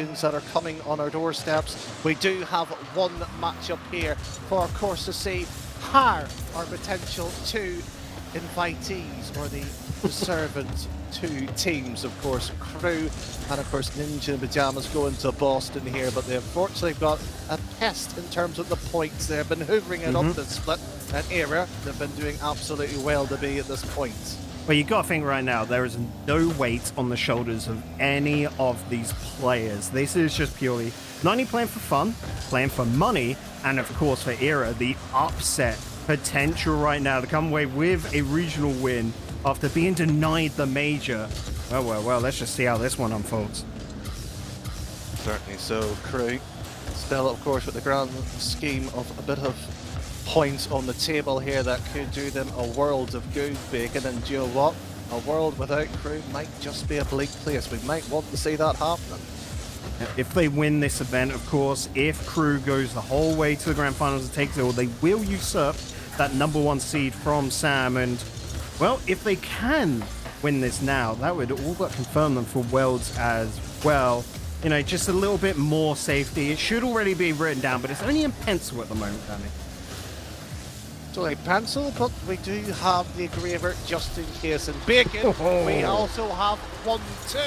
competitions that are coming on our doorsteps. We do have one matchup here for, of course, to see how our potential two invitees, or the servant two teams, of course, KRU and of course Ninja in Pajamas, going to Boston here, but they unfortunately got a pest in terms of the points. They've been hoovering it up the split and era. They've been doing absolutely well to be at this point. Well, you got to think right now, there is no weight on the shoulders of any of these players. This is just purely not only playing for fun, playing for money, and of course for era, the upset potential right now to come away with a regional win after being denied the major. Well, let's just see how this one unfolds. Certainly so. KRU still, of course, with the grand scheme of a bit of points on the table here that could do them a world of good, Bacon. And do you know what? A world without KRU might just be a bleak place. We might want to see that happening. If they win this event, of course, if KRU goes the whole way to the grand finals and takes it all, they will usurp that #1 seed from Sam. And, well, if they can win this now, that would all but confirm them for Worlds as well. You know, just a little bit more safety. It should already be written down, but it's only in pencil at the moment, Danny. It's only pencil, but we do have the engraver just in case. And Bacon, we also have 1-2.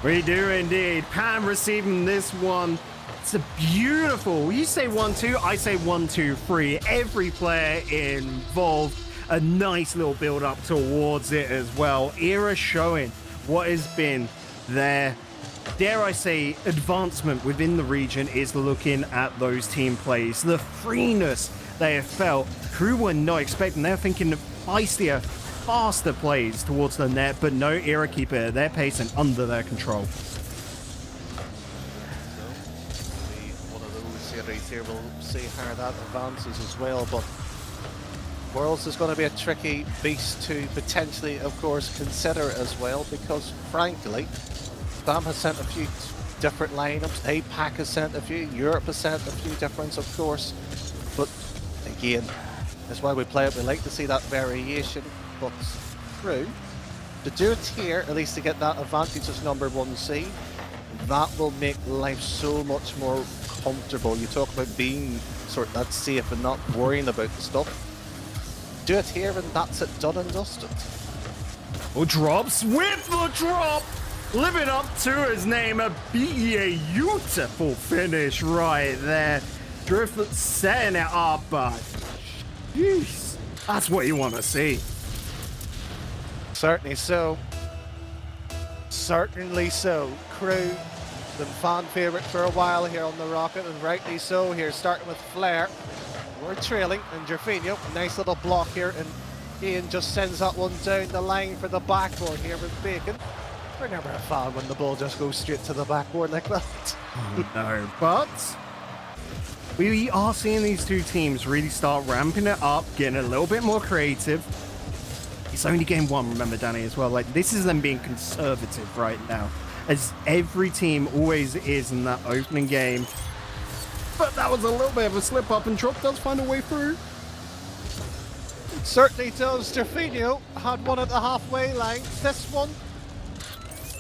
We do indeed. Pam receiving this one. It's a beautiful, you say 1-2, I say 1-2-3. Every player involved, a nice little build up towards it as well. Era showing what has been their, dare I say, advancement within the region is looking at those team plays. The freeness they have felt. KRU were not expecting, they're thinking of feistier, faster plays towards the net, but no, Era keep it at their pace and under their control. One of those series here, we'll see how that advances as well, but Worlds is going to be a tricky beast to potentially, of course, consider as well, because frankly, BAM has sent a few different lineups, APAC has sent a few, Europe has sent a few different, of course, but again, that's why we play it. We like to see that variation, but KRU, to do it here, at least to get that advantage as #1 seed, that will make life so much more comfortable. You talk about being sort of that safe and not worrying about the stuff. Do it here and that's it, done and dusted. Oh, drops with the drop! Living up to his name, a beautiful finish right there. Drift setting it up, but jeez, that's what you want to see. Certainly so. Certainly so. KRU, the fan favourite for a while here on the Rocket, and rightly so here, starting with Flair. We're trailing, and Jerfinho, nice little block here, and Ian just sends that one down the line for the backboard here with Bacon. We're never a fan when the ball just goes straight to the backboard like that. No, but we are seeing these two teams really start ramping it up, getting a little bit more creative. It's only game 1, remember, Danny, as well. Like, this is them being conservative right now, as every team always is in that opening game. But that was a little bit of a slip up, and Drop does find a way through. It certainly does. Jerfinho had one at the halfway line. This one,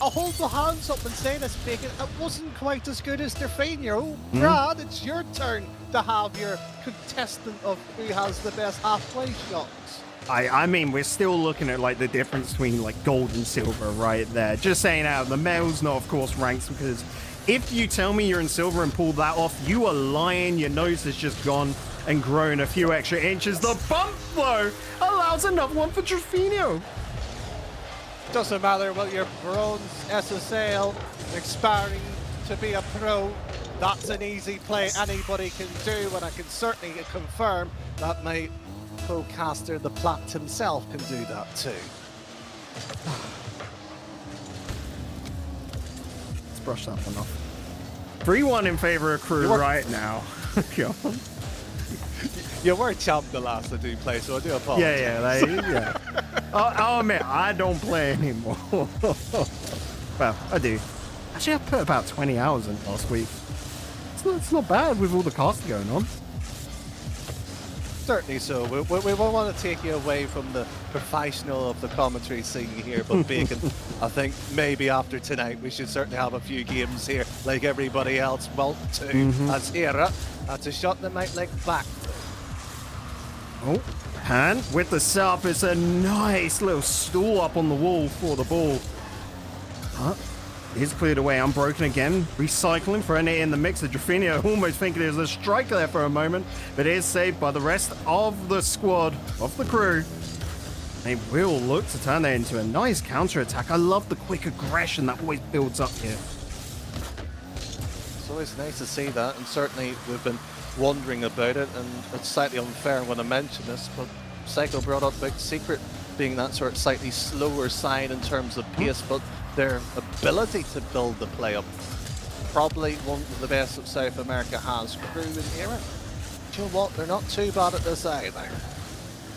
I'll hold the hands up and say this, Bacon, it wasn't quite as good as Jerfinho. Brad, it's your turn to have your contestant of who has the best halfway shots. I mean, we're still looking at like the difference between like gold and silver right there. Just saying out, the male's not, of course, ranks, because if you tell me you're in silver and pull that off, you are lying. Your nose has just gone and grown a few extra inches. The bump, though, allows another one for Jerfinho. Doesn't matter what your bronze SSL aspiring to be a pro, that's an easy play anybody can do, and I can certainly confirm that my co-caster, the Plat himself, can do that too. Let's brush that one off. 3-1 in favor of KRU right now. You were champ the last I do play, so I do apologize. Yeah. I'll admit, I don't play anymore. Well, I do. Actually, I put about 20 hours in last week. It's not bad with all the casting going on. Certainly so. We won't want to take you away from the professional of the commentary scene here, but Bacon, I think maybe after tonight we should certainly have a few games here like everybody else. Well, too, as Era. That's a shot that might like back. Oh, Pan with the sub. It's a nice little stall up on the wall for the ball. He's cleared away, unbroken again. Recycling for an A in the mix. The Drafinio almost thinking there's a strike there for a moment, but is saved by the rest of the squad, of the crew. They will look to turn that into a nice counter-attack. I love the quick aggression that always builds up here. It's always nice to see that, and certainly we've been wondering about it, and it's slightly unfair when I mention this, but Psycho brought up Big Secret being that sort of slightly slower side in terms of pace, but their ability to build the play up, probably one of the best that South America has. Crew and Era, do you know what? They're not too bad at this either.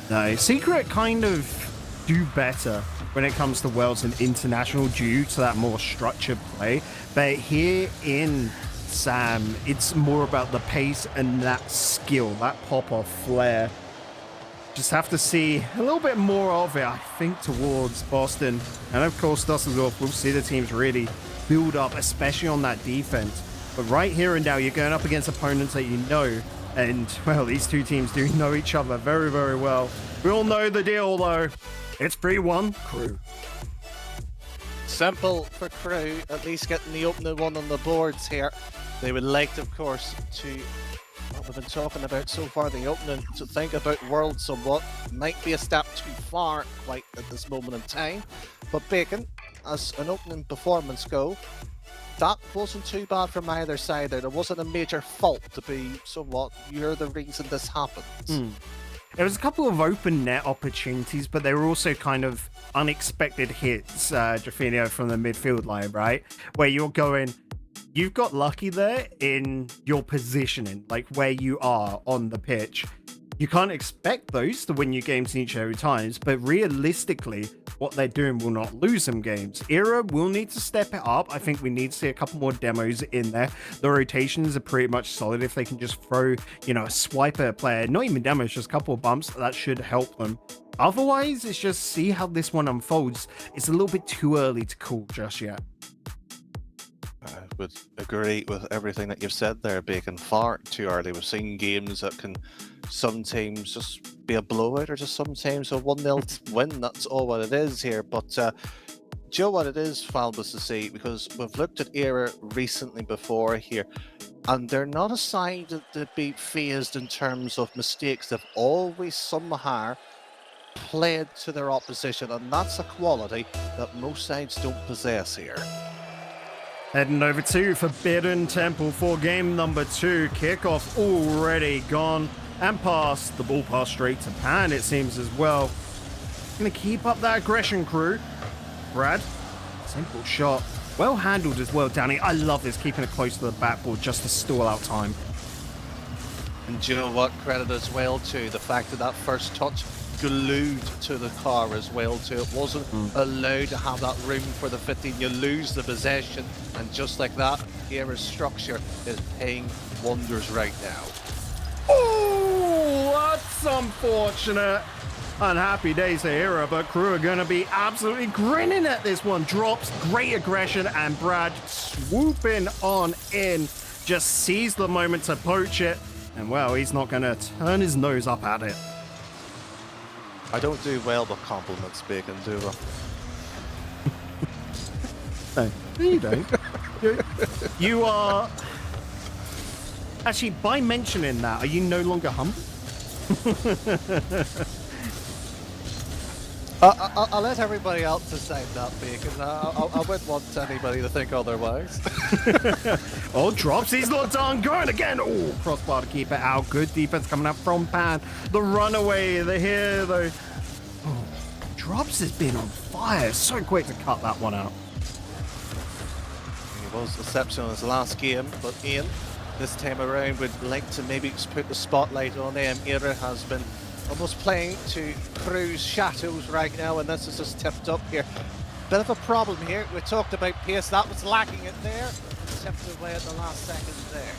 No, Secret kind of do better when it comes to Worlds and International due to that more structured play. But here in Sam, it's more about the pace and that skill, that pop-off flair. Just have to see a little bit more of it, I think, towards Boston. And of course, Dusseldorf, we'll see the teams really build up, especially on that defense. But right here and now, you're going up against opponents that you know. And, well, these two teams do know each other very, very well. We all know the deal, though. It's 3-1 Crew. Simple for Crew, at least getting the opening one on the boards here. They would like, of course, to, what we've been talking about so far, the opening, to think about World somewhat. Might be a step too far quite at this moment in time. But Bacon, as an opening performance go, that wasn't too bad from either side there. There wasn't a major fault to be somewhat, you're the reason this happens. There was a couple of open net opportunities, but they were also kind of unexpected hits, Drafinio, from the midfield line, right? Where you're going, you've got lucky there in your positioning, like where you are on the pitch. You can't expect those to win you games in each and every times, but realistically, what they're doing will not lose them games. Era will need to step it up. I think we need to see a couple more demos in there. The rotations are pretty much solid. If they can just throw, you know, a swiper player, not even demos, just a couple of bumps, that should help them. Otherwise, it's just see how this one unfolds. It's a little bit too early to call just yet. I would agree with everything that you've said there, Bacon. Far too early. We've seen games that can sometimes just be a blowout or just sometimes a 1-0 win. That's all what it is here. But do you know what it is fabulous to see? Because we've looked at Era recently before here, and they're not a side to be phased in terms of mistakes. They've always somehow played to their opposition, and that's a quality that most sides don't possess here. Heading over to Forbidden Temple for game number 2. Kickoff already gone and passed. The ball passed straight to Pan, it seems, as well. Gonna keep up that aggression, Crew. Brad, simple shot. Well handled as well, Danny. I love this, keeping it close to the backboard just to stall out time. And do you know what? Credit as well to the fact that that first touch glued to the car as well too. It wasn't allowed to have that room for the 15. You lose the possession, and just like that, Era's structure is paying wonders right now. Oh, that's unfortunate. Unhappy days for Era, but Crew are going to be absolutely grinning at this one. Drops, great aggression, and Brad swooping on in. Just sees the moment to poach it, and well, he's not going to turn his nose up at it. I don't do well with compliments, Bacon, do I? No, you don't. You are... Actually, by mentioning that, are you no longer humble? I'll let everybody else decide that, Bacon. I wouldn't want anybody to think otherwise. Oh, drops. He's not done. Going again. Oh, crossbar to keep it out. Good defense coming up from Pan. The runaway. They're here, though. Oh, drops has been on fire. So quick to cut that one out. He was exceptional in his last game, but Ian, this time around, would like to maybe put the spotlight on him. Era has been almost playing to Crew's shadows right now, and this is just tipped up here. Bit of a problem here. We talked about pace, that was lacking it there. Tipped away at the last second there.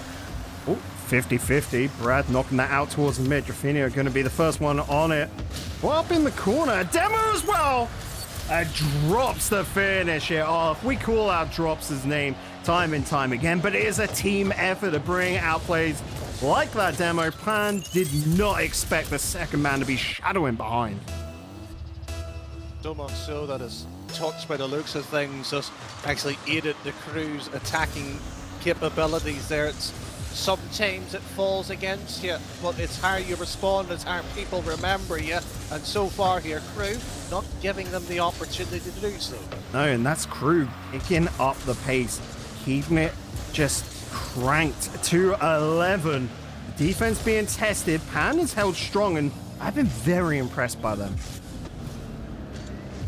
Oh, 50-50. Brad knocking that out towards the mid. Rafinha going to be the first one on it. Well, up in the corner. Demo as well. Drops the finish it off. We call out Drops' name time and time again, but it is a team effort to bring out plays like that Demo. Pan did not expect the second man to be shadowing behind. So much so that his touch, by the looks of things, has actually aided the crew's attacking capabilities there. It's sometimes it falls against you, but it's how you respond, it's how people remember you. And so far here, Crew not giving them the opportunity to do so. No, and that's Crew picking up the pace, keeping it just cranked to 11. The defense being tested. Pan is held strong, and I've been very impressed by them.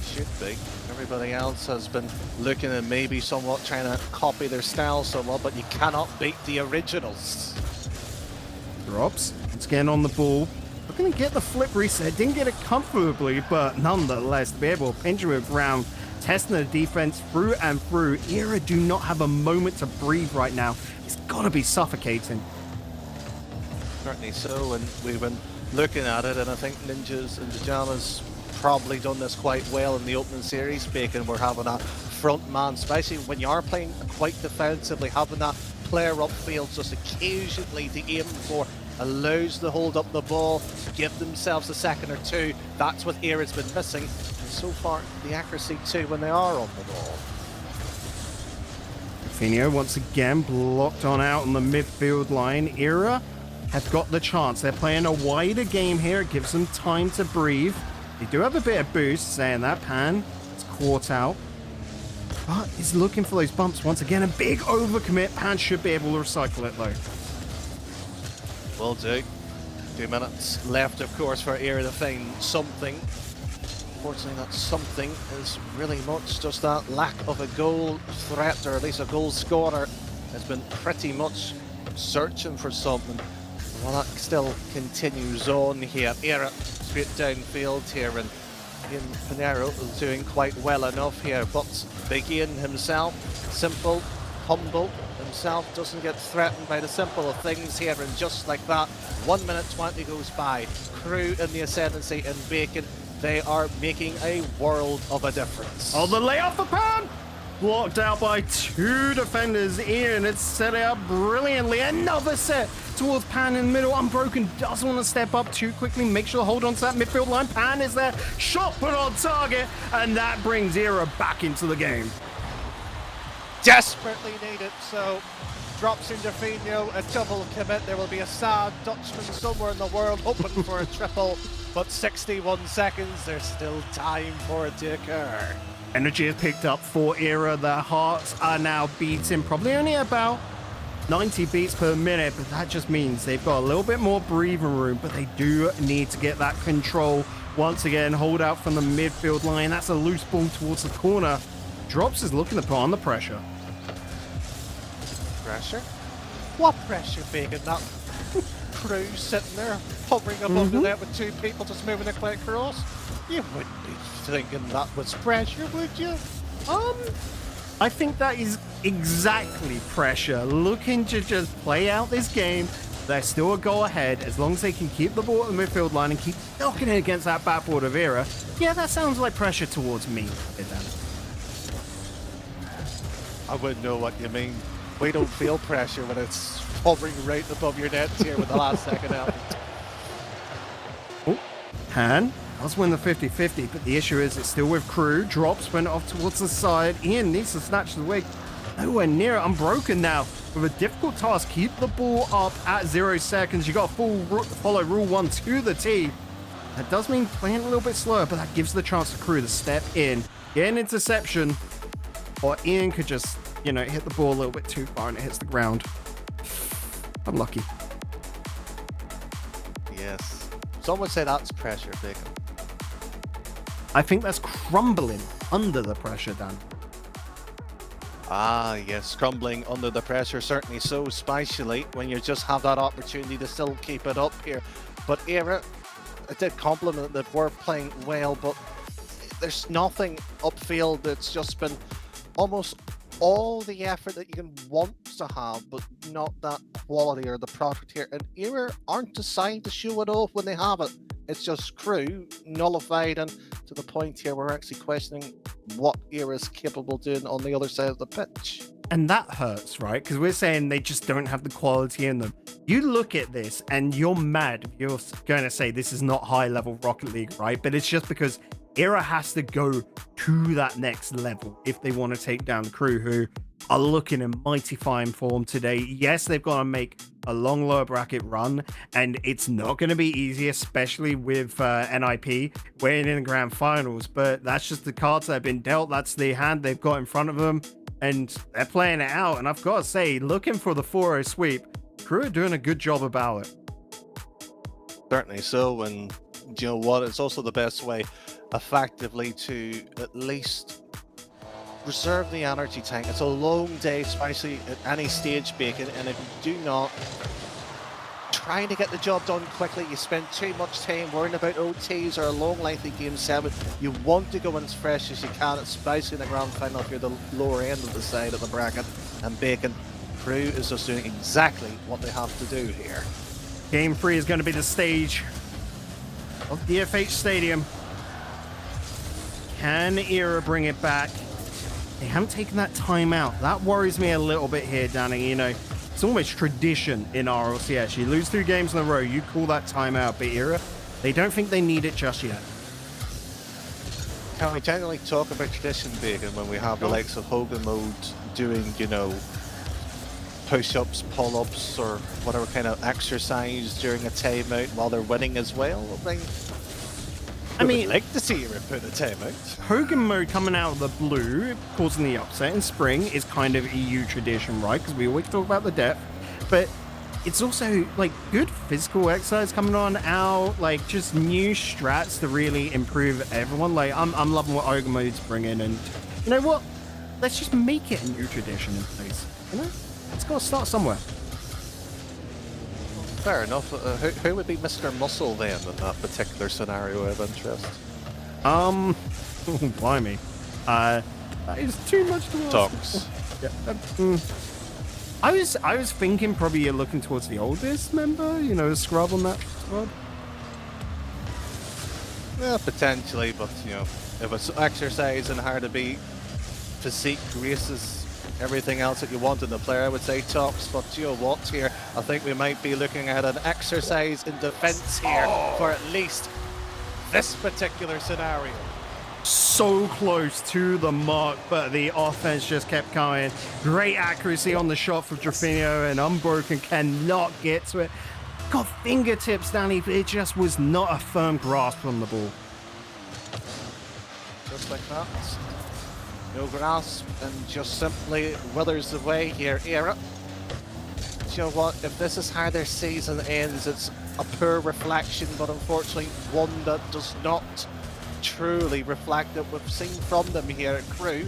Should be. Everybody else has been looking and maybe somewhat trying to copy their style somewhat, but you cannot beat the originals. Drops. It's getting on the ball. Looking to get the flip reset. Didn't get it comfortably, but nonetheless, to be able to pinch it around, testing the defense through and through. Era do not have a moment to breathe right now. It's got to be suffocating. Certainly so, and we've been looking at it, and I think Ninjas and Pajamas probably done this quite well in the opening series, Bacon. We're having a front man, especially when you are playing quite defensively, having that player upfield just occasionally to aim for, allows to hold up the ball, give themselves a second or two. That's what Era's been missing, and so far the accuracy too when they are on the ball. Rafinha once again blocked on out on the midfield line. Era have got the chance. They're playing a wider game here. It gives them time to breathe. They do have a bit of boost, saying that. Pan is caught out, but he's looking for those bumps once again. A big overcommit. Pan should be able to recycle it though. Will do. 2 minutes left, of course, for Era to find something. Unfortunately, that something is really much just that lack of a goal threat, or at least a goal scorer. Has been pretty much searching for something. Well, that still continues on here. Era straight downfield here, and Ian Pinero is doing quite well enough here, but Big Ian himself, simple, humble himself, doesn't get threatened by the simple of things here, and just like that, 1 minute 20 goes by. Crew in the ascendancy, and Bacon, they are making a world of a difference. Oh, the layoff for Pan! Blocked out by two defenders. Ian, it's set out brilliantly. Another set towards Pan in the middle. Unbroken doesn't want to step up too quickly. Make sure to hold on to that midfield line. Pan is there. Shot put on target. And that brings Era back into the game. Desperately needed, so drops into Fino, a double commit. There will be a sad Dutchman somewhere in the world hoping for a triple, but 61 seconds, there's still time for it to occur. Energy has picked up for Era. Their hearts are now beating, probably only about 90 beats per minute, but that just means they've got a little bit more breathing room, but they do need to get that control. Once again, hold out from the midfield line. That's a loose ball towards the corner. Drops is looking to put on the pressure. Pressure? What pressure, Bacon? That Crew sitting there, hovering above the net with two people just moving a quick cross? You wouldn't be thinking that was pressure, would you? I think that is exactly pressure. Looking to just play out this game. They're still a goal ahead. As long as they can keep the ball at the midfield line and keep knocking it against that backboard of Era. Yeah, that sounds like pressure towards me. I wouldn't know what you mean. We don't feel pressure when it's hovering right above your net here with the last second out. Oh, Han does win the 50-50, but the issue is it's still with Crew. Drops went off towards the side. Ian needs to snatch the wig. Nowhere near it. Unbroken now with a difficult task. Keep the ball up at 0 seconds. You got to follow rule 1 to the T. That does mean playing a little bit slower, but that gives the chance to Crew to step in, get an interception, or Ian could just, you know, hit the ball a little bit too far and it hits the ground. Unlucky. Yes. Some would say that's pressure, Bacon. I think that's crumbling under the pressure, Dan. Ah, yes, crumbling under the pressure, certainly so, especially when you just have that opportunity to still keep it up here. But Era, I did compliment that we're playing well, but there's nothing upfield. That's just been almost all the effort that you can want to have, but not that quality or the product here. And Era aren't deciding to show it off when they have it. It's just crew nullified, and to the point here, we're actually questioning what Era's capable of doing on the other side of the pitch. And that hurts, right? Because we're saying they just don't have the quality in them. You look at this and you're mad. You're going to say this is not high level Rocket League, right? But it's just because Era has to go to that next level if they want to take down Crew, who are looking in mighty fine form today. Yes, they've got to make a long lower bracket run, and it's not going to be easy, especially with NIP winning in the grand finals. But that's just the cards that have been dealt. That's the hand they've got in front of them, and they're playing it out. And I've got to say, looking for the 4-0 sweep, Crew are doing a good job about it. Certainly so, and you know what? It's also the best way, effectively, to at least reserve the energy tank. It's a long day, especially at any stage, Bacon, and if you do not trying to get the job done quickly, you spend too much time worrying about OTs or a long lengthy game 7. You want to go in as fresh as you can, especially in the grand final if you're the lower end of the side of the bracket. And Bacon, Crew is just doing exactly what they have to do here. Game 3 is going to be the stage of the FH Stadium. Can Era bring it back? They haven't taken that timeout. That worries me a little bit here, Danny. You know, it's almost tradition in RLCS. You lose 2 games in a row, you call that timeout. But Era, they don't think they need it just yet. Can we generally talk about tradition, Bacon, when we have the likes of Hogan Mode doing, you know, push-ups, pull-ups, or whatever kind of exercise during a timeout while they're winning as well? I mean, I'd like to see you put a timeout. Hogan Mode coming out of the blue, causing the upset in spring, is kind of EU tradition, right? Because we always talk about the depth, but it's also like good physical exercise coming on out, like just new strats to really improve everyone. Like I'm loving what Hogan Mode's bringing, and you know what? Let's just make it a new tradition in place. You know, it's got to start somewhere. Fair enough. Who would be Mr. Muscle then in that particular scenario of interest? Blimey. That is too much to ask. Tonks. Yeah. I was thinking probably you're looking towards the oldest member, you know, scrub on that squad. Yeah, potentially, but you know, if it's exercise and hard to beat, physique, races, everything else that you want in the player, I would say tops. But you know what, here I think we might be looking at an exercise in defense here for at least this particular scenario. So close to the mark, but the offense just kept coming. Great accuracy on the shot for Drafinio, and Unbroken cannot get to it. Got fingertips, Danny, but it just was not a firm grasp on the ball. Just like that. No grasp, and just simply withers away here. Era. You know what? If this is how their season ends, it's a poor reflection, but unfortunately one that does not truly reflect what we've seen from them here at Crew.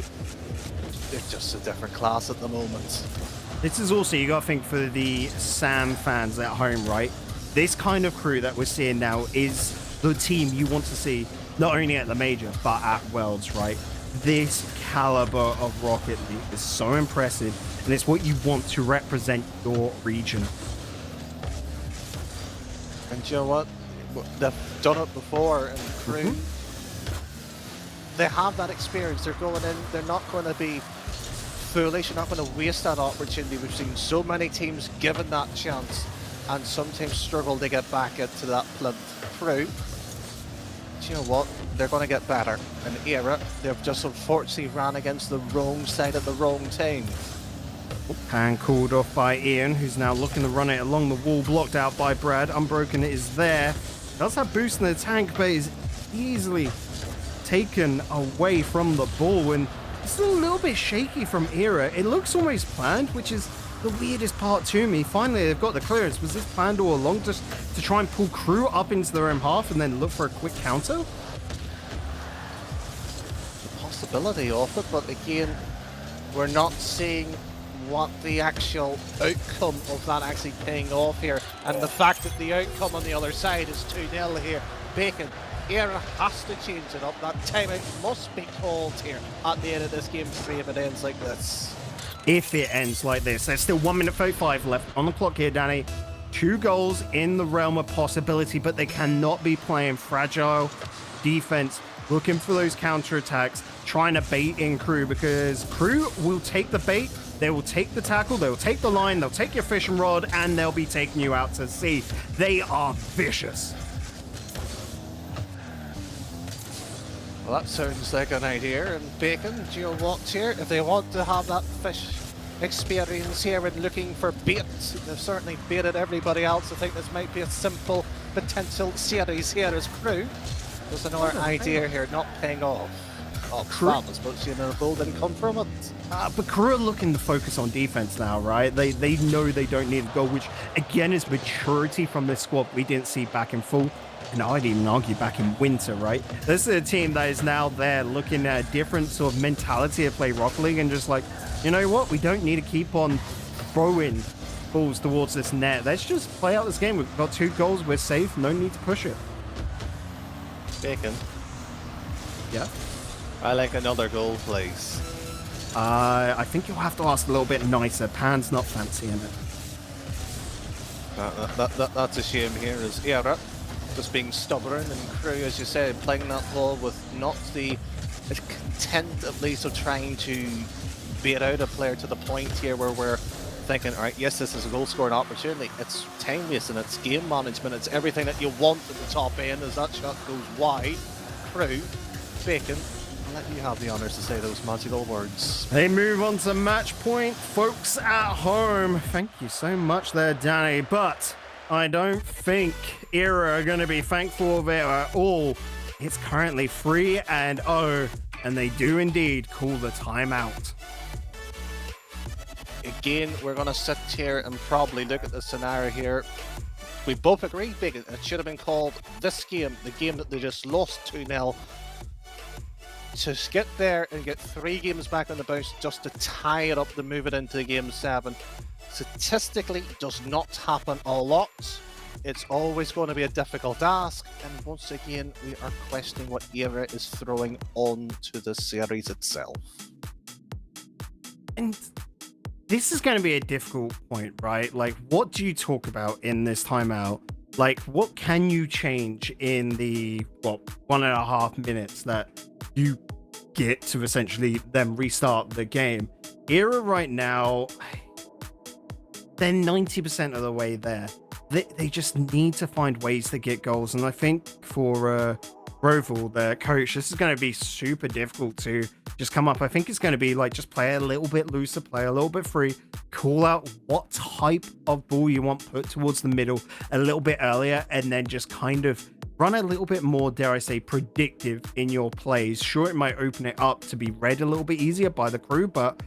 They're just a different class at the moment. This is also, you got to think for the Sam fans at home, right? This kind of Crew that we're seeing now is the team you want to see, not only at the major, but at Worlds, right? This caliber of Rocket League is so impressive, and it's what you want to represent your region. And you know what? They've done it before in Crew. They have that experience. They're going in, they're not going to be foolish, you're not going to waste that opportunity. We've seen so many teams given that chance and sometimes struggle to get back into that plinth. Crew, do you know what? They're going to get better. In Era, they've just unfortunately ran against the wrong side at the wrong time. Pan called off by Ian, who's now looking to run it along the wall, blocked out by Brad. Unbroken is there. Does have boost in the tank, but is easily taken away from the ball, and it's a little bit shaky from Era. It looks almost planned, which is the weirdest part to me. Finally, they've got the clearance. Was this planned all along, just to try and pull Crew up into their own half and then look for a quick counter? The possibility of it, but again, we're not seeing what the actual outcome of that actually paying off here, and the fact that the outcome on the other side is 2-0 here. Bacon, Era has to change it up. That timeout must be called here at the end of this game 3 if it ends like this. if it ends like this. There's still 1 minute 35 left on the clock here, Danny. 2 goals in the realm of possibility, but they cannot be playing fragile defense, looking for those counterattacks, trying to bait in KRU, because KRU will take the bait, they will take the tackle, they'll take the line, they'll take your fishing rod, and they'll be taking you out to sea. They are vicious. Well, that sounds like an idea. And Bacon, do you know what here? If they want to have that fish experience here and looking for bait, they've certainly baited everybody else. I think this might be a simple potential series here as KRU. There's another idea here, not paying off. Oh, crap, I suppose you know the ball didn't come from it. But KRU are looking to focus on defense now, right? They know they don't need a goal, which again is maturity from this squad we didn't see back in fall. And I'd even argue back in winter, right? This is a team that is now there looking at a different sort of mentality to play Rocket League and just like, you know what? We don't need to keep on throwing balls towards this net. Let's just play out this game. We've got 2 goals. We're safe. No need to push it. Bacon. Yeah? I like another goal, please. I think you'll have to ask a little bit nicer. Pan's not fancying it. That's a shame here, is Era just being stubborn, and KRU, as you said, playing that ball with not the content, at least, of trying to bait out a player to the point here where we're thinking, all right, yes, this is a goal scoring opportunity. It's time wasting, it's game management, it's everything that you want at the top end as that shot goes wide. KRU, Bacon, I'll let you have the honours to say those magical words. They move on to match point, folks at home. Thank you so much there, Danny, but I don't think Era are going to be thankful of it at all. It's currently 3-0, and they do indeed call the timeout. Again, we're going to sit here and probably look at the scenario here. We both agree, Bacon, it should have been called this game, the game that they just lost 2-0. To get there and get 3 games back on the bounce just to tie it up to move it into game 7. Statistically, does not happen a lot. It's always going to be a difficult ask, and once again, we are questioning what Era is throwing onto the series itself. And this is going to be a difficult point, right? Like, what do you talk about in this timeout? Like, what can you change in the, 1.5 minutes that you get to essentially then restart the game? Era right now, they're 90% of the way there. They just need to find ways to get goals. And I think for Roval, their coach, this is going to be super difficult to just come up. I think it's going to be like, just play a little bit looser, play a little bit free, call out what type of ball you want put towards the middle a little bit earlier, and then just kind of run a little bit more, dare I say, predictive in your plays. Sure, it might open it up to be read a little bit easier by the KRU, but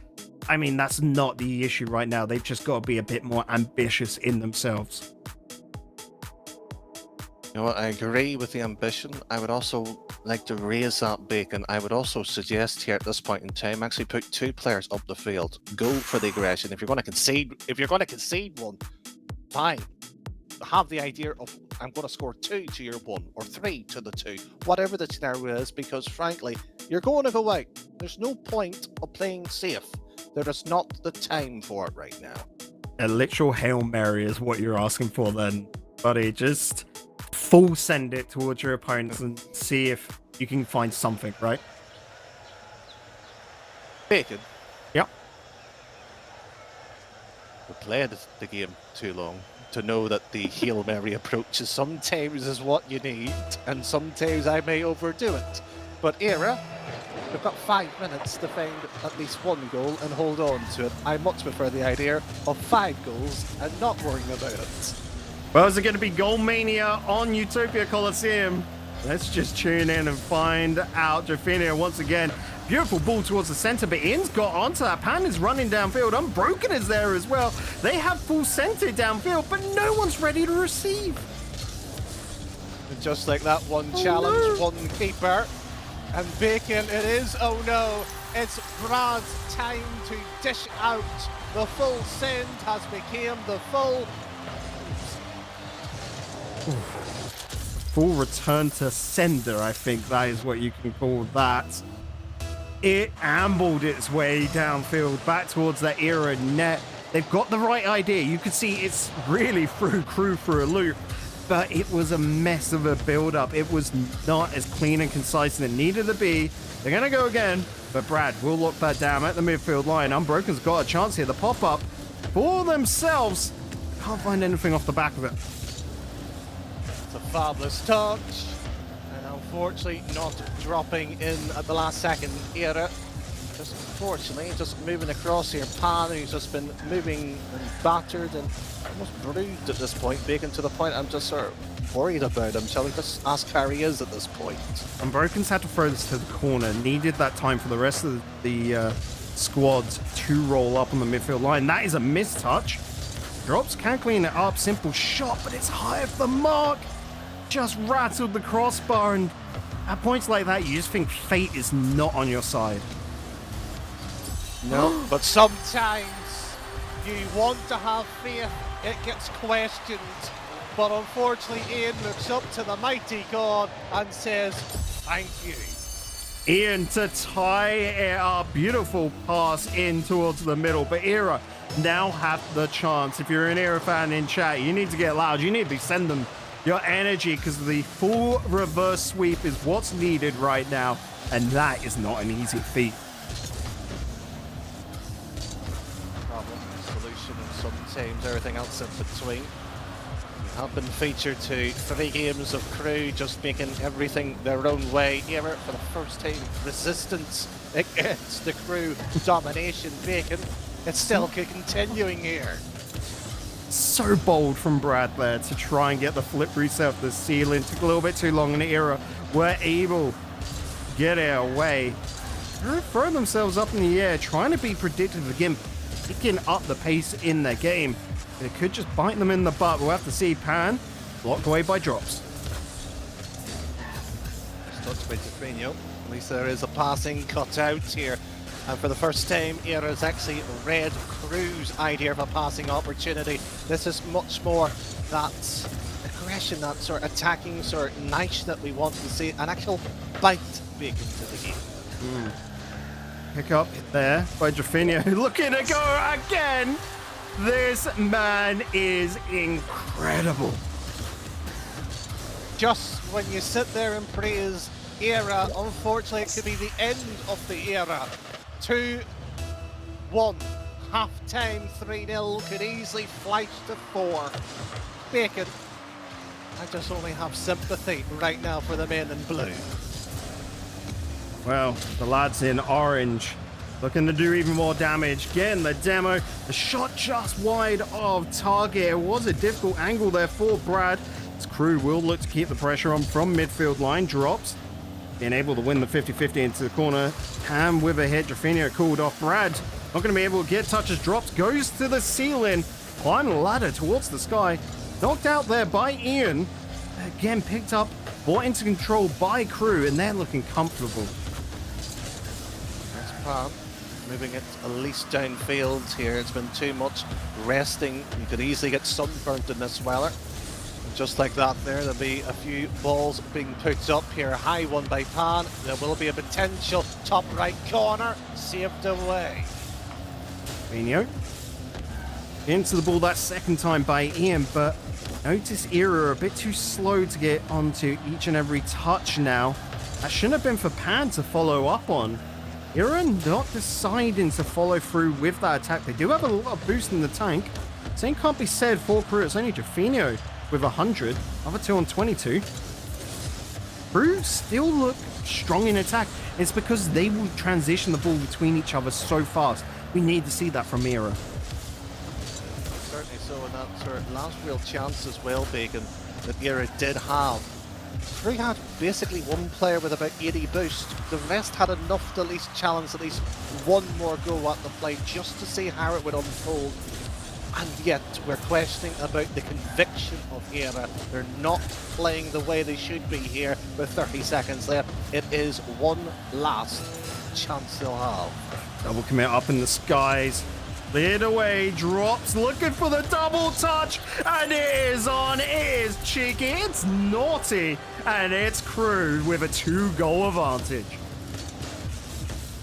I mean, that's not the issue right now. They've just got to be a bit more ambitious in themselves. You know what, I agree with the ambition. I would also like to raise that, Bacon. I would also suggest here at this point in time, actually put 2 players up the field. Go for the aggression. If you're going to concede one, fine. Have the idea of, I'm going to score 2 to your 1 or 3 to the 2, whatever the scenario is, because frankly, you're going to go out. There's no point of playing safe. There is not the time for it right now. A literal Hail Mary is what you're asking for then, buddy. Just full send it towards your opponents and see if you can find something, right? Bacon. Yep. We played the game too long to know that the Hail Mary approach is sometimes is what you need, and sometimes I may overdo it. But Era, we've got 5 minutes to find at least 1 goal and hold on to it. I much prefer the idea of 5 goals and not worrying about it. Well, is it going to be Goal Mania on Utopia Coliseum? Let's just tune in and find out. Jaffinia once again. Beautiful ball towards the center, but Ian's got onto that. Pan is running downfield. Unbroken is there as well. They have full center downfield, but no one's ready to receive. And just like that, one challenge, one keeper. And Bacon, it is, oh no, it's Brad's time to dish out. The full send has become the full... Full return to sender, I think that is what you can call that. It ambled its way downfield back towards that era net. They've got the right idea. You can see it's really threw crew for a loop, but it was a mess of a build-up. It was not as clean and concise as it needed to be. They're going to go again, but Brad will lock that down at the midfield line. Unbroken's got a chance here. The pop-up for themselves. Can't find anything off the back of it. It's a fabulous touch. And unfortunately not dropping in at the last second. Era, just unfortunately, just moving across here. Pan, who's just been moving and battered and almost bruised at this point. Bacon to the point I'm just sort of worried about him. Shall we just ask how he is at this point? Unbroken's had to throw this to the corner. Needed that time for the rest of the squads to roll up on the midfield line. That is a mistouch. Drops can clean it up. Simple shot, but it's high off the mark. Just rattled the crossbar, and at points like that, you just think fate is not on your side. No, but sometimes you want to have faith, it gets questioned. But unfortunately, Ian looks up to the mighty God and says, thank you. Ian to tie it up. Beautiful pass in towards the middle, but Era now have the chance. If you're an Era fan in chat, you need to get loud. You need to be sending your energy, because the full reverse sweep is what's needed right now, and that is not an easy feat. Problem, solution, and sometimes everything else in between. We have been featured to 3 games of crew just making everything their own way. Here for the first time, resistance against the crew domination. Bacon, it's still continuing here. So bold from Brad there to try and get the flip reset of the ceiling. Took a little bit too long in the Era. Were able to get it away. They're throwing themselves up in the air, trying to be predictive again, picking up the pace in their game. It could just bite them in the butt. We'll have to see. Pan blocked away by drops. Touch by Defino. At least there is a passing cut out here. And for the first time, Era's actually read Crew's idea of a passing opportunity. This is much more that aggression, that sort of attacking sort of niche that we want to see. An actual bite Bacon to the game. Pick up there by Defino. Looking to go again. This man is incredible. Just when you sit there and praise Era, unfortunately it could be the end of the Era. 2-1, half-time 3-0, could easily flash to 4. Bacon, I just only have sympathy right now for the men in blue. Well, the lads in orange looking to do even more damage. Again, the demo, the shot just wide of target. It was a difficult angle there for Brad. His crew will look to keep the pressure on from midfield line. Drops. Being able to win the 50-50 into the corner. Ham with a hit. Jaffinio called off. Brad not going to be able to get touches. Drops. Goes to the ceiling. Climbing the ladder towards the sky. Knocked out there by Ian. Again, picked up. Brought into control by crew. And they're looking comfortable. That's Pan. Moving it at least downfield here. It's been too much resting. You could easily get sunburnt in this weather. Just like that there'll be a few balls being put up here. High one by Pan. There will be a potential top right corner. Saved away. Vino into the ball that second time by Ian, but notice Era a bit too slow to get onto each and every touch now. That shouldn't have been for Pan to follow up on. Era not deciding to follow through with that attack. They do have a lot of boost in the tank. Same can't be said for crew. It's only Jaffinio with 100, other two on 22. Crew still look strong in attack. It's because they will transition the ball between each other so fast. We need to see that from Era. Certainly so, and that sort of last real chance as well, Bacon, that Era did have. Crew had basically one player with about 80 boost. The rest had enough to at least challenge at least one more go at the play just to see how it would unfold. And yet we're questioning about the conviction of Era. They're not playing the way they should be here with 30 seconds left. It is one last chance they'll have. Double commit up in the skies. Cleared away, drops, looking for the double touch, and it is on, it is cheeky, it's naughty, and it's crew with a 2-goal advantage.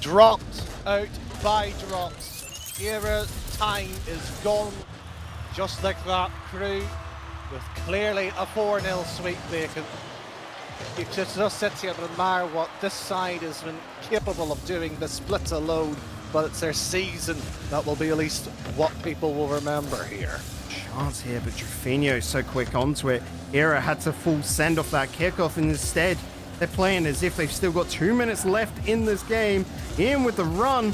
dropped out by drops. Era time is gone. Just like that, Crew with clearly a 4-0 sweep, Bacon. You just sit here and admire what this side has been capable of doing, the split alone, but it's their season that will be at least what people will remember here. Chance here, but Trufino so quick onto it. Era had to full send off that kickoff, and instead they're playing as if they've still got 2 minutes left in this game. In with the run,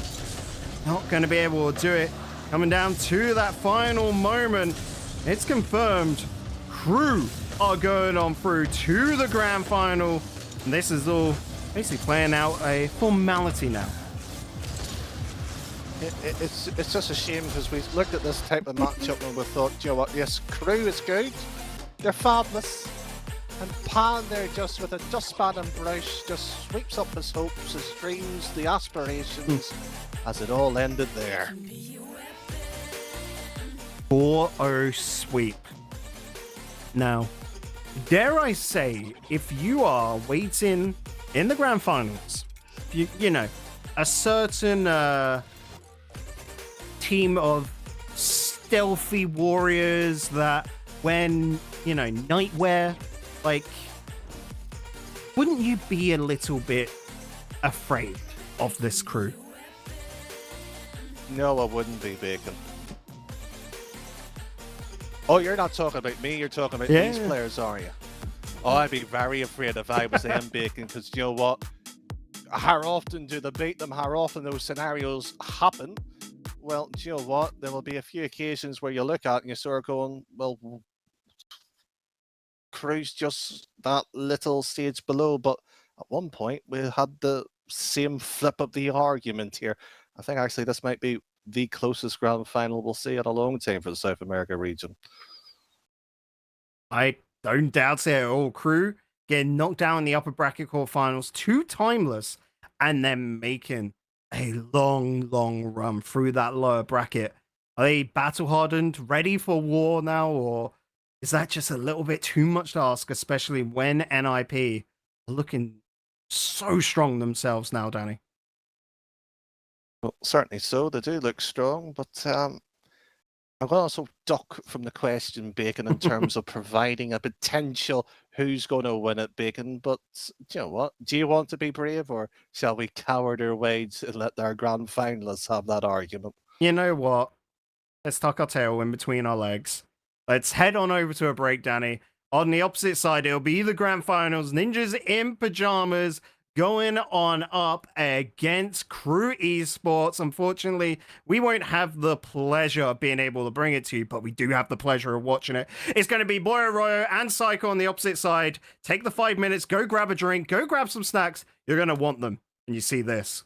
not going to be able to do it. Coming down to that final moment, it's confirmed. Crew are going on through to the grand final. And this is all basically playing out a formality now. It's just a shame because we looked at this type of matchup and we thought, you know what, yes, Crew is good, they're fabulous, and Pan there just with a dustpan and brush just sweeps up his hopes, his dreams, the aspirations, as it all ended there. 4-0 sweep. Now, dare I say, if you are waiting in the grand finals, you know, a certain team of stealthy warriors that when, you know, nightwear, like, wouldn't you be a little bit afraid of this Crew? No, I wouldn't be, Bacon. Oh, you're not talking about me, you're talking about these players, are you? Oh, I'd be very afraid if I was them, Bacon, because you know what? How often do they beat them? How often those scenarios happen? Well, do you know what? There will be a few occasions where you look at and you sort of going, well, Crew's just that little stage below. But at one point, we had the same flip of the argument here. I think actually this might be the closest grand final we'll see in a long time for the South America region. I don't doubt it at all. Crew getting knocked down in the upper bracket quarterfinals, too timeless, and then making a long run through that lower bracket. Are they battle hardened, ready for war now, or is that just a little bit too much to ask, especially when NIP are looking so strong themselves now, Danny? Well, certainly so. They do look strong, but I'm going to also duck from the question, Bacon, in terms of providing a potential who's going to win it, Bacon. But do you know what? Do you want to be brave, or shall we cower their way and let our grand finalists have that argument? You know what? Let's tuck our tail in between our legs. Let's head on over to a break, Danny. On the opposite side, it'll be the grand finals. Ninjas in pajamas going on up against KRU Esports. Unfortunately, we won't have the pleasure of being able to bring it to you, but we do have the pleasure of watching it. It's going to be Boy Arroyo and Psycho on the opposite side. Take the 5 minutes, go grab a drink, go grab some snacks. You're going to want them when you see this.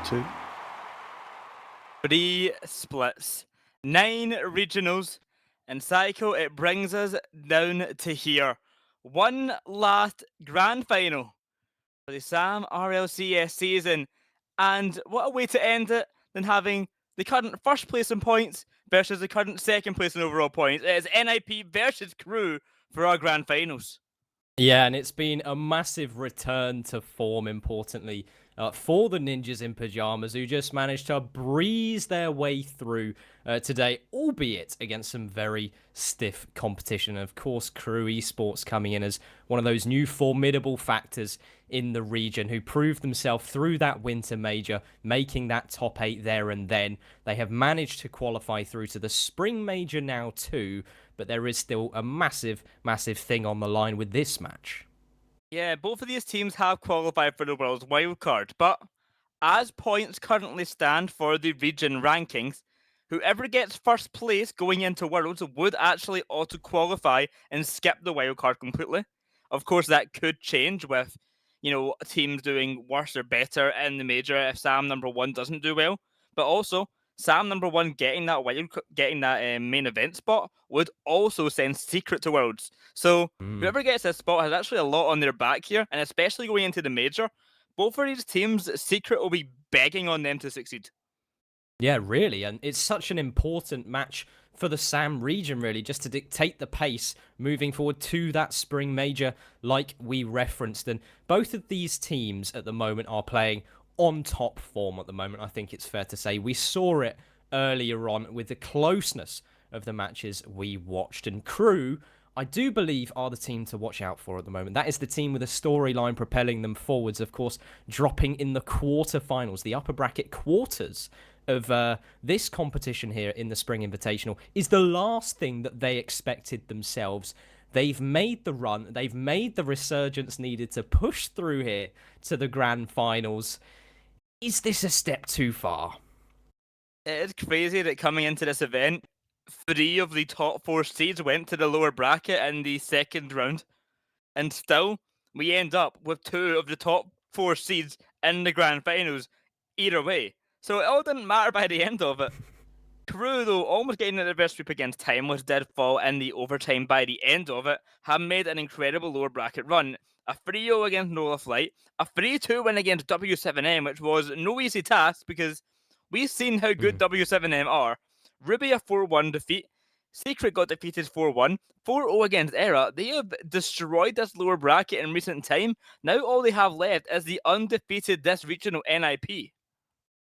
2. 3 splits, 9 regionals, and Psycho, it brings us down to here. One last grand final for the SAM RLCS season. And what a way to end it than having the current first place in points versus the current second place in overall points. It is NIP versus KRU for our grand finals. Yeah, and it's been a massive return to form, importantly, for the Ninjas in Pajamas, who just managed to breeze their way through today, albeit against some very stiff competition. Of course, KRU Esports coming in as one of those new formidable factors in the region who proved themselves through that winter major, making that top 8 there and then. They have managed to qualify through to the spring major now too, but there is still a massive, massive thing on the line with this match. Yeah, both of these teams have qualified for the World's wildcard, but as points currently stand for the region rankings, whoever gets first place going into Worlds would actually auto-qualify and skip the wildcard completely. Of course, that could change with, teams doing worse or better in the major if SAM number 1 doesn't do well, but also SAM number 1 getting that main event spot would also send Secret to Worlds. So whoever gets this spot has actually a lot on their back here, and especially going into the major, both of these teams, Secret will be begging on them to succeed. Yeah, really, and it's such an important match for the SAM region, really, just to dictate the pace moving forward to that spring major like we referenced. And both of these teams at the moment are playing on top form at the moment, I think it's fair to say. We saw it earlier on with the closeness of the matches we watched. And KRU, I do believe, are the team to watch out for at the moment. That is the team with a storyline propelling them forwards, of course, dropping in the quarterfinals, the upper bracket quarters of this competition here in the Spring Invitational is the last thing that they expected themselves. They've made the run, they've made the resurgence needed to push through here to the grand finals. Is this a step too far? It is crazy that coming into this event, 3 of the top 4 seeds went to the lower bracket in the second round, and still we end up with 2 of the top 4 seeds in the grand finals either way. So it all didn't matter by the end of it. KRU, though, almost getting an adverse sweep against Timeless, did fall in the overtime by the end of it, have made an incredible lower bracket run. A 3-0 against Nola Flight, a 3-2 win against W7M, which was no easy task because we've seen how good W7M are. Ruby a 4-1 defeat, Secret got defeated 4-1, 4-0 against Era. They have destroyed this lower bracket in recent time. Now all they have left is the undefeated this regional NIP.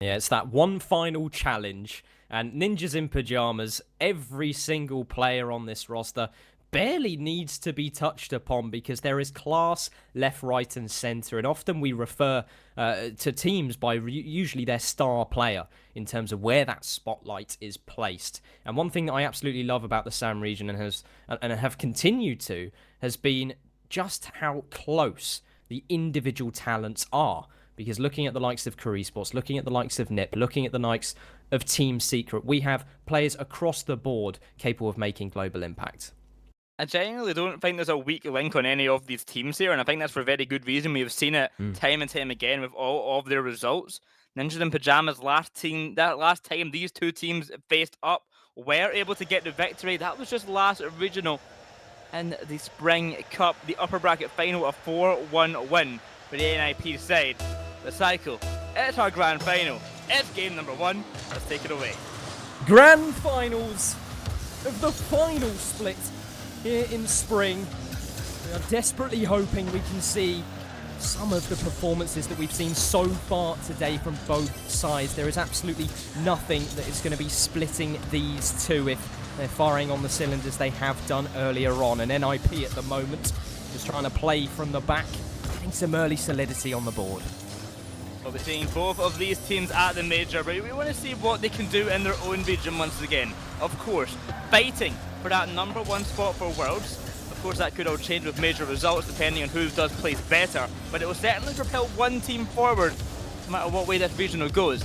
Yeah, it's that one final challenge, and Ninjas in Pajamas, every single player on this roster barely needs to be touched upon because there is class left, right, and center, and often we refer to teams by usually their star player in terms of where that spotlight is placed. And one thing that I absolutely love about the SAM region and have continued to has been just how close the individual talents are. Because looking at the likes of KRU Esports, looking at the likes of NIP, looking at the likes of Team Secret, we have players across the board capable of making global impact. I genuinely don't think there's a weak link on any of these teams here, and I think that's for very good reason. We've seen it time and time again with all of their results. Ninjas in Pajamas last time these two teams faced up were able to get the victory. That was just last regional in the Spring Cup, the upper bracket final, a 4-1 win for the NIP side. The cycle, it's our grand final. It's game number 1. Let's take it away. Grand finals of the final split here in spring. We are desperately hoping we can see some of the performances that we've seen so far today from both sides. There is absolutely nothing that is going to be splitting these two if they're firing on the cylinders they have done earlier on. And NIP at the moment just trying to play from the back, getting some early solidity on the board. We'll be seeing both of these teams at the major, but we want to see what they can do in their own region once again. Of course, fighting for that number 1 spot for Worlds. Of course, that could all change with major results depending on who does place better, but it will certainly propel one team forward no matter what way this regional goes.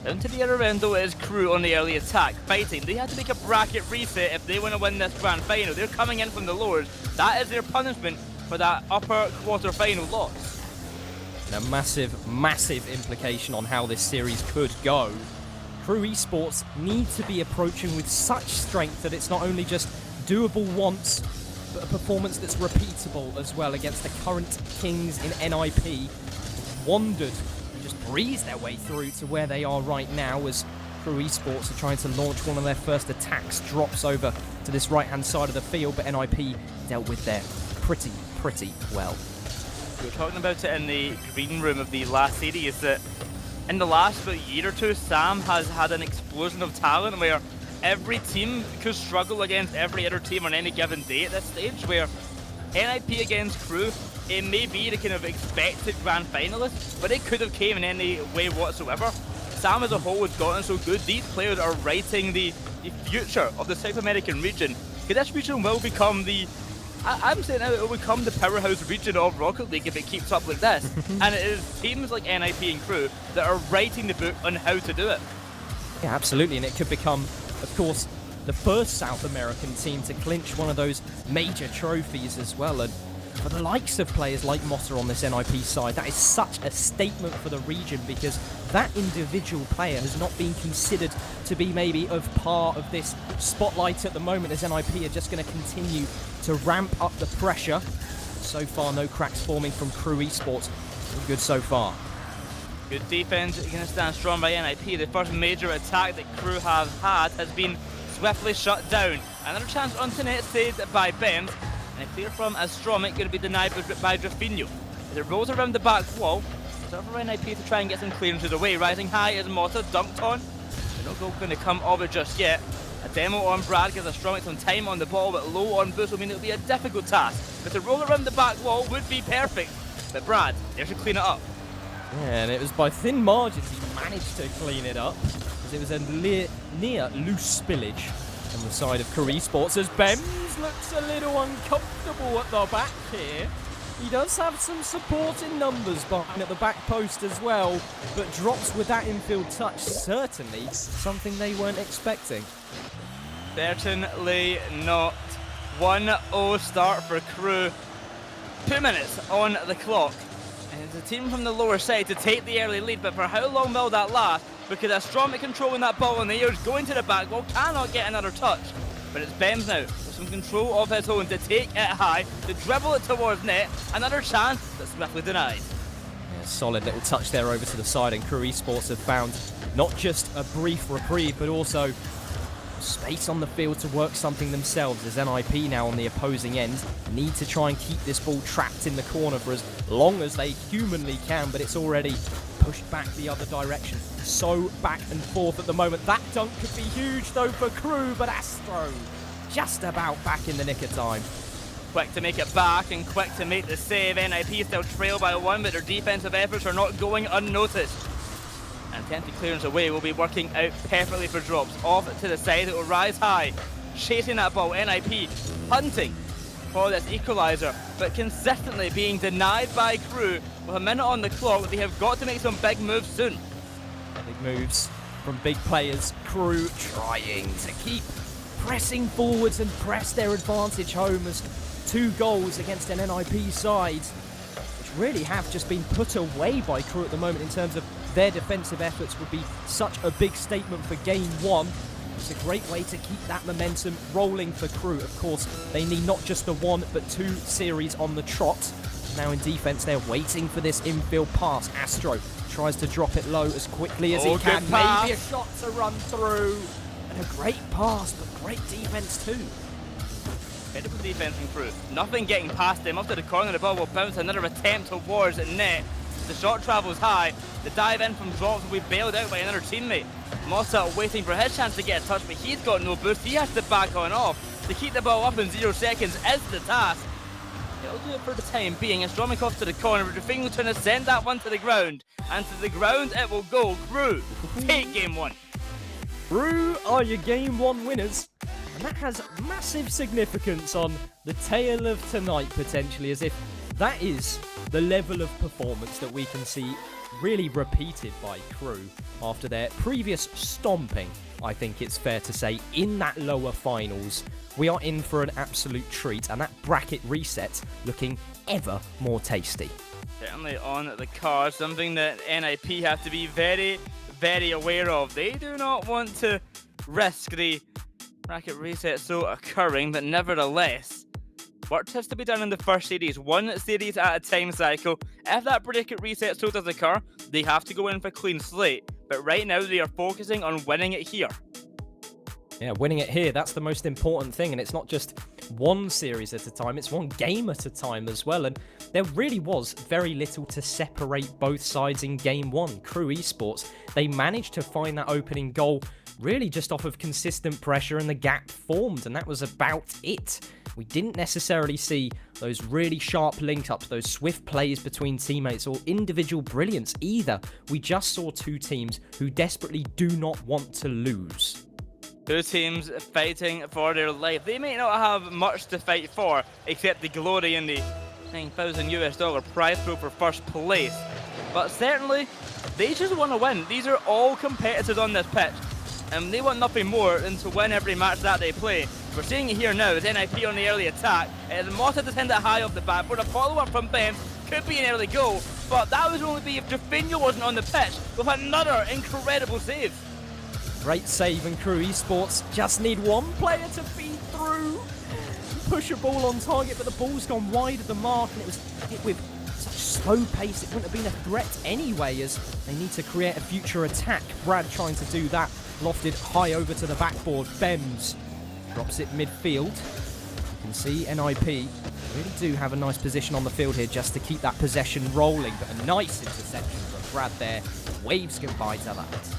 Down to the other end, though, is KRU on the early attack, fighting. They have to make a bracket reset if they want to win this grand final. They're coming in from the lowers. That is their punishment for that upper quarter-final loss. And a massive, massive implication on how this series could go. KRU Esports need to be approaching with such strength that it's not only just doable once, but a performance that's repeatable as well against the current kings in NIP. Wandered and just breezed their way through to where they are right now as KRU Esports are trying to launch one of their first attacks. Drops over to this right-hand side of the field, but NIP dealt with there pretty well. We were talking about it in the green room of the last series that in the last about year or two, Sam has had an explosion of talent where every team could struggle against every other team on any given day at this stage, where NIP against KRU, it may be the kind of expected grand finalist, but it could have came in any way whatsoever. Sam as a whole has gotten so good, these players are writing the future of the South American region. This region will become I'm saying now it will become the powerhouse region of Rocket League if it keeps up like this. And it is teams like NIP and KRU that are writing the book on how to do it. Yeah, absolutely, and it could become, of course, the first South American team to clinch one of those major trophies as well. And for the likes of players like Motta on this NIP side, that is such a statement for the region, because that individual player has not been considered to be maybe of part of this spotlight at the moment, as NIP are just going to continue to ramp up the pressure. So far, no cracks forming from KRU Esports. Good so far. Good defense, going to stand strong by NIP. The first major attack that KRU have had has been swiftly shut down. Another chance onto net saved by Bems. And a clear from Astromic going to be denied by Drafinho. As it rolls around the back wall, it's over for NIP to try and get some clearances away. Rising high is Motta, dunked on. No goal going to come of it just yet. A demo on Brad gives Astromic some time on the ball, but low on Boost will mean it'll be a difficult task. But to roll around the back wall would be perfect. But Brad, there to clean it up. Yeah, and it was by thin margins he managed to clean it up, as it was a near loose spillage on the side of KRU Esports, as Bems looks a little uncomfortable at the back here. He does have some support in numbers behind at the back post as well, but drops with that infield touch, certainly something they weren't expecting. Certainly not. 1-0 start for KRU. 2 minutes on the clock. And it's a team from the lower side to take the early lead, but for how long will that last? Because Astromic controlling that ball in the air, going to the back wall, cannot get another touch. But it's Bems now, with some control of his own to take it high, to dribble it towards net. Another chance that's swiftly denied. Yeah, solid little touch there over to the side, and KRU Esports have found not just a brief reprieve, but also space on the field to work something themselves, as NIP now on the opposing end need to try and keep this ball trapped in the corner for as long as they humanly can, but it's already pushed back the other direction. So back and forth at the moment. That dunk could be huge though for KRU, but Astro just about back in the nick of time. Quick to make it back and quick to make the save. NIP still trail by 1, but their defensive efforts are not going unnoticed. And attempted clearance away will be working out perfectly for drops. Off to the side, it will rise high. Chasing that ball, NIP hunting for this equaliser, but consistently being denied by KRU. With a minute on the clock, they have got to make some big moves soon. Big moves from big players. KRU trying to keep pressing forwards and press their advantage home, as 2 goals against an NIP side, which really have just been put away by KRU at the moment in terms of their defensive efforts, would be such a big statement for game 1. It's a great way to keep that momentum rolling for KRU. Of course, they need not just the 1, but 2 series on the trot. Now in defense, they're waiting for this infield pass. Astro tries to drop it low as quickly as he can. Maybe a shot to run through. And a great pass, but great defense too. Incredible defense from KRU. Nothing getting past him. Up to the corner, the ball will bounce. Another attempt towards the net. The shot travels high. The dive in from drops will be bailed out by another teammate. Motta waiting for his chance to get a touch, but he's got no boost. He has to back on off. To keep the ball up in 0 seconds is the task. He'll do it for the time being. Astromic off to the corner, but Drafinho trying to send that one to the ground. And to the ground it will go. KRU take game 1. KRU are your game 1 winners. And that has massive significance on the tale of tonight, potentially, as if that is the level of performance that we can see really repeated by KRU after their previous stomping, I think it's fair to say, in that lower finals. We are in for an absolute treat, and that bracket reset looking ever more tasty. Certainly on the card, something that NIP have to be very, very aware of. They do not want to risk the bracket reset so occurring, but nevertheless, work has to be done in the first series, one series at a time cycle. If that bracket reset so does occur, they have to go in for a clean slate. But right now, they are focusing on winning it here. Yeah, winning it here, that's the most important thing. And it's not just one series at a time, it's one game at a time as well. And there really was very little to separate both sides in game one. KRU Esports, they managed to find that opening goal really just off of consistent pressure, and the gap formed, and that was about it. We didn't necessarily see those really sharp link-ups, those swift plays between teammates, or individual brilliance either. We just saw two teams who desperately do not want to lose. Two teams fighting for their life. They may not have much to fight for, except the glory in the $9,000 prize pool for first place. But certainly, they just want to win. These are all competitors on this pitch, and they want nothing more than to win every match that they play. We're seeing it here now as NIP on the early attack. Mota to send it high off the bat, but a follow-up from Ben could be an early goal, but that would only be if Jaffinho wasn't on the pitch with another incredible save. Great save, and KRU Esports just need one player to feed through. Push a ball on target, but the ball's gone wide of the mark, and it was hit with such slow pace it wouldn't have been a threat anyway, as they need to create a future attack. Brad trying to do that, lofted high over to the backboard. Bems drops it midfield. You can see NIP really do have a nice position on the field here just to keep that possession rolling, but a nice interception from Brad there. Waves goodbye to that.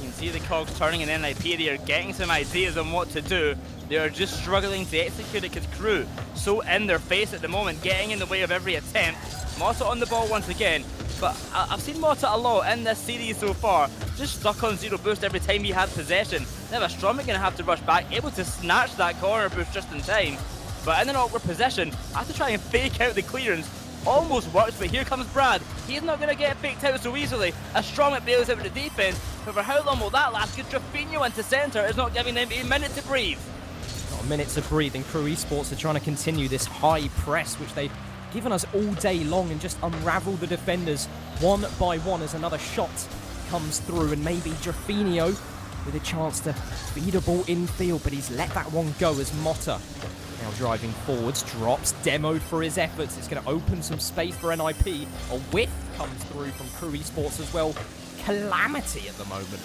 You can see the cogs turning in NIP. They are getting some ideas on what to do. They are just struggling to execute it because KRU so in their face at the moment, getting in the way of every attempt. Mota on the ball once again, but I've seen Mota a lot in this series so far, just stuck on zero boost every time he had possession. Now Stromik going to have to rush back, able to snatch that corner boost just in time, but in an awkward position, have to try and fake out the clearance. Almost works, but here comes Brad. He's not going to get faked out so easily. Stromik bails out with the defense, but for how long will that last? Because Jaffinho into centre is not giving them a minute to breathe. Not a minute to breathe, and KRU Esports are trying to continue this high press, which they've given us all day long, and just unravel the defenders one by one as another shot comes through, and maybe Jaffinho with a chance to feed a ball infield, but he's let that one go as Mota now driving forwards, drops, demoed for his efforts. It's going to open some space for NIP. A whiff comes through from KRU Esports as well. Calamity at the moment.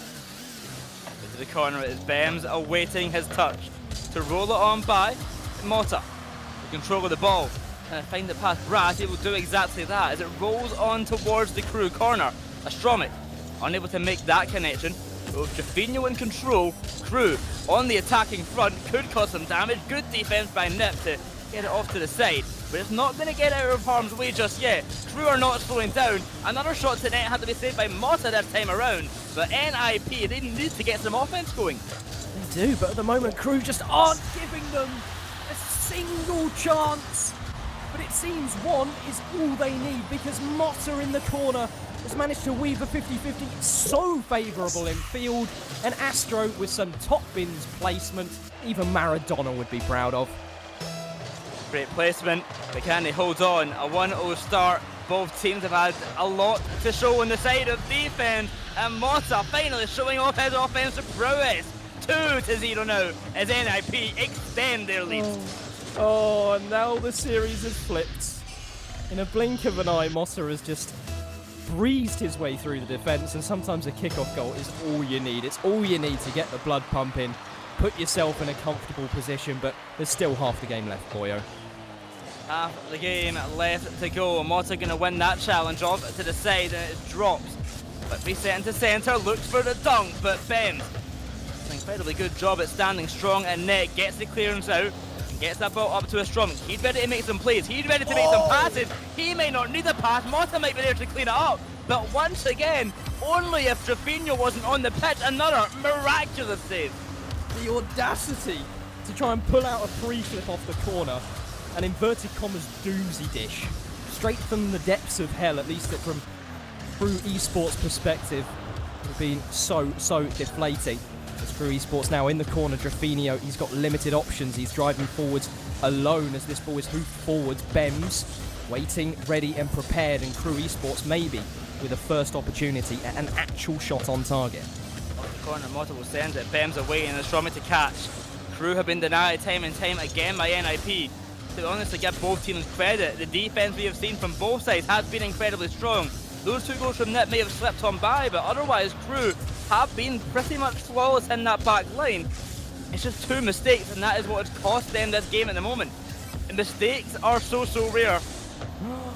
Into the corner is Bems awaiting his touch to roll it on by Mota. The control of the ball. And find it past Brad. He will do exactly that as it rolls on towards the KRU corner. Stromik unable to make that connection. With Jaffinho in control, KRU on the attacking front could cause some damage. Good defense by Nip to get it off to the side, but it's not going to get out of harm's way just yet. KRU are not slowing down. Another shot to net had to be saved by Mota this time around, but NIP, they need to get some offense going. They do, but at the moment KRU just aren't giving them a single chance. But it seems one is all they need, because Mota in the corner has managed to weave a 50-50 so favourable in field, and Astro with some top bins placement even Maradona would be proud of. Great placement, but can they hold on? A 1-0 start. Both teams have had a lot to show on the side of defense, and Mota finally showing off his offensive prowess. 2-0 now as NIP extend their lead. Oh, and now the series has flipped. In a blink of an eye, Mota has just breezed his way through the defence, and sometimes a kickoff goal is all you need. It's all you need to get the blood pumping, put yourself in a comfortable position, but there's still half the game left, Boyo. Half the game left to go. Mota going to win that challenge off to the side, and it drops. But reset into centre, looks for the dunk, but Ben, an incredibly good job at standing strong, and net gets the clearance out. Gets that ball up to a Stromik. He's ready to make some plays. He's ready to make some passes. He may not need a pass. Mota might be there to clean it up. But once again, only if Jaffinho wasn't on the pitch, another miraculous save. The audacity to try and pull out a free flip off the corner. An inverted commas doomsy dish. Straight from the depths of hell, at least from KRU Esports perspective. It would have been so deflating. As KRU Esports now in the corner, Jaffinho, he's got limited options. He's driving forwards alone as this ball is hoofed forwards. Bems waiting, ready and prepared, and KRU Esports maybe with a first opportunity at an actual shot on target. Off the corner, Mota will send it, Bems away and Astronomy to catch. KRU have been denied time and time again by NIP. To honestly give both teams credit, the defense we have seen from both sides has been incredibly strong. Those 2 goals from Nip may have slipped on by, but otherwise KRU have been pretty much flawless in that back line. It's just 2 mistakes, and that is what has cost them this game at the moment. And mistakes are so rare,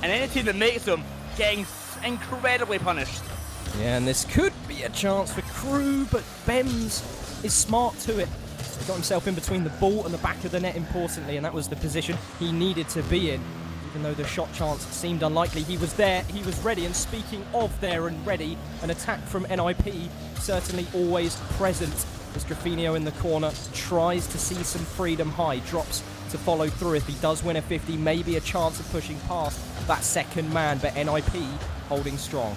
and any team that makes them getting incredibly punished. Yeah, and this could be a chance for KRU, but Bems is smart to it. He got himself in between the ball and the back of the net, importantly, and that was the position he needed to be in. Even though the shot chance seemed unlikely, he was there, he was ready, and speaking of there and ready, an attack from NIP certainly always present. As Drafinio in the corner tries to see some freedom high, drops to follow through. If he does win a 50, maybe a chance of pushing past that second man, but NIP holding strong.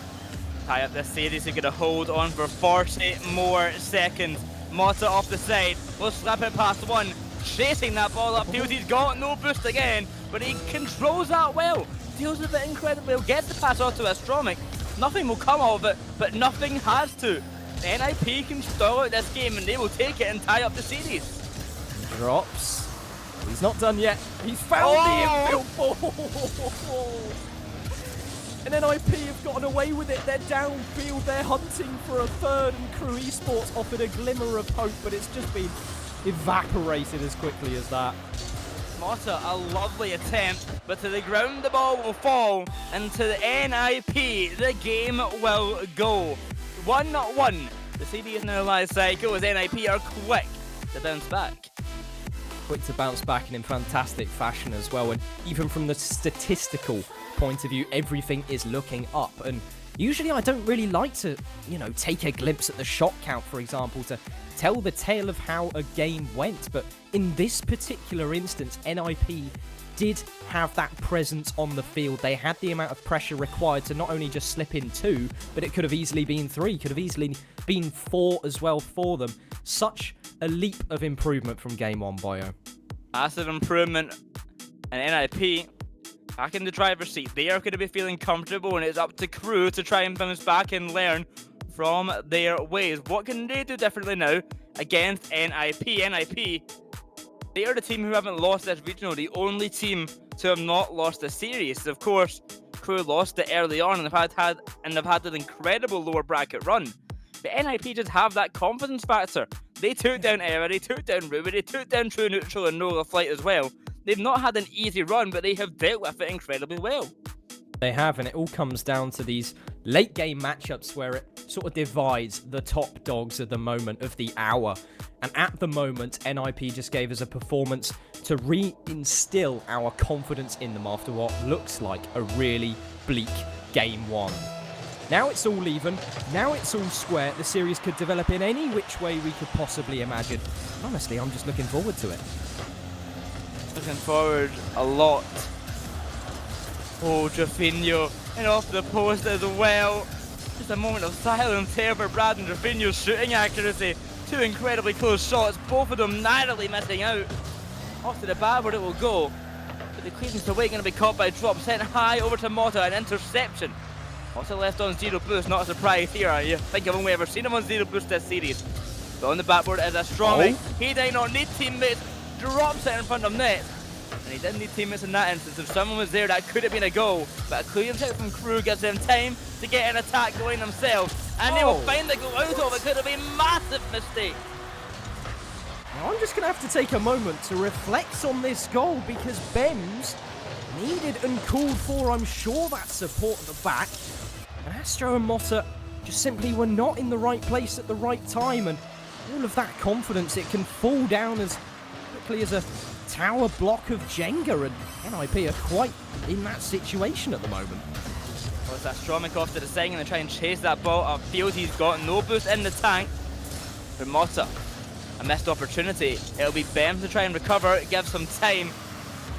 Tie up this series, he's going to hold on for 40 more seconds. Mota off the side, will slap it past one, chasing that ball upfield. He's got no boost again, but he controls that well, deals with it incredibly well, gets the pass off to Astromic. Nothing will come of it, but nothing has to. NIP can stall out this game and they will take it and tie up the series. Drops. He's not done yet. He's found the infield ball. And NIP have gotten away with it. They're downfield. They're hunting for a third, and KRU Esports offered a glimmer of hope, but it's just been evaporated as quickly as that. Mota, a lovely attempt, but to the ground the ball will fall, and to the NIP the game will go. 1-1. The CD is now live cycle as NIP are quick to bounce back. Quick to bounce back and in fantastic fashion as well, and even from the statistical point of view, everything is looking up. And usually I don't really like to, take a glimpse at the shot count, for example, to tell the tale of how a game went, but in this particular instance, NIP did have that presence on the field. They had the amount of pressure required to not only just slip in 2, but it could have easily been 3, could have easily been 4 as well for them. Such a leap of improvement from game 1, Boyo. Massive improvement, and NIP back in the driver's seat. They are going to be feeling comfortable, and it's up to KRU to try and bounce back and learn from their ways. What can they do differently now against NIP? NIP, they are the team who haven't lost this regional, the only team to have not lost a series. Of course, KRU lost it early on and they've had an incredible lower bracket run. But NIP just have that confidence factor. They took down Era, they took down Ruby, they took down True Neutral and Nola Flight as well. They've not had an easy run, but they have dealt with it incredibly well. They have, and it all comes down to these late game matchups where it sort of divides the top dogs at the moment of the hour. And at the moment, NIP just gave us a performance to reinstill our confidence in them after what looks like a really bleak game 1. Now it's all even, now it's all square. The series could develop in any which way we could possibly imagine. Honestly, I'm just looking forward to it. Looking forward a lot. Oh, Drafinio, and off the post as well. Just a moment of silence here for Brad and Drafinio's shooting accuracy. 2 incredibly close shots, both of them narrowly missing out. Off to the backward it will go. But the clearance away going to be caught by Drop, sent high over to Mota, an interception. Mota left on 0 boost, not a surprise here. You think I've only ever seen him on 0 boost this series. But on the backboard is Astromic. He did not need teammates, drops it in front of net. And he didn't need teammates in that instance. If someone was there, that could have been a goal. But a clearance out from KRU gives them time to get an attack going themselves. And they will find the goal out of it. Could have been a massive mistake. Now I'm just going to have to take a moment to reflect on this goal because Bems needed and called for, I'm sure, that support at the back. And Astro and Mota just simply were not in the right place at the right time. And all of that confidence, it can fall down as quickly as a tower block of Jenga, and NIP are quite in that situation at the moment. Well, it's Astromic off to the second and try and chase that ball upfield. He's got no boost in the tank. For Mota, a missed opportunity. It'll be Bems to try and recover, give some time.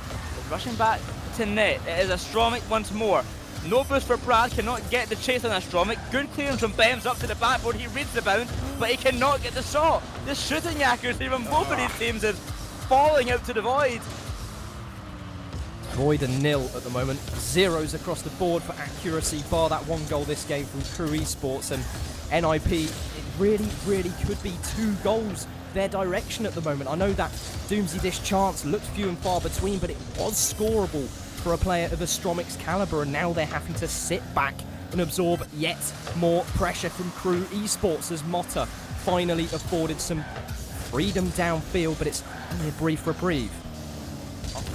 But rushing back to net, it is Astromic once more. No boost for Brad, cannot get the chase on Astromic. Good clearance from Bems up to the backboard. He reads the bounce, but he cannot get the shot. The shooting accuracy from both of these teams is falling out to the void. Void and nil at the moment. Zeros across the board for accuracy, bar that one goal this game from KRU Esports. And NIP, it really could be 2 goals their direction at the moment. I know that Doomsy Dish chance looked few and far between, but it was scoreable for a player of Astromic's caliber, and now they're having to sit back and absorb yet more pressure from KRU Esports as Motta finally afforded some freedom downfield, but it's only a brief reprieve.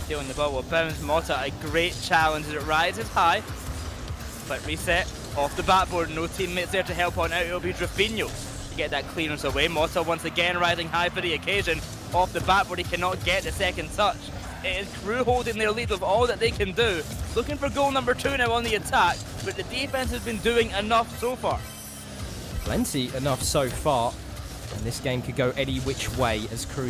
Stealing the ball will bounce. Motta, a great challenge as it rises high. But reset off the backboard, no teammates there to help on out. It'll be Drafinho to get that clearance away. Motta once again rising high for the occasion. Off the backboard, he cannot get the second touch. It is KRU holding their lead with all that they can do. Looking for goal number 2 now on the attack, but the defense has been doing enough so far. Plenty enough so far. And this game could go any which way as KRU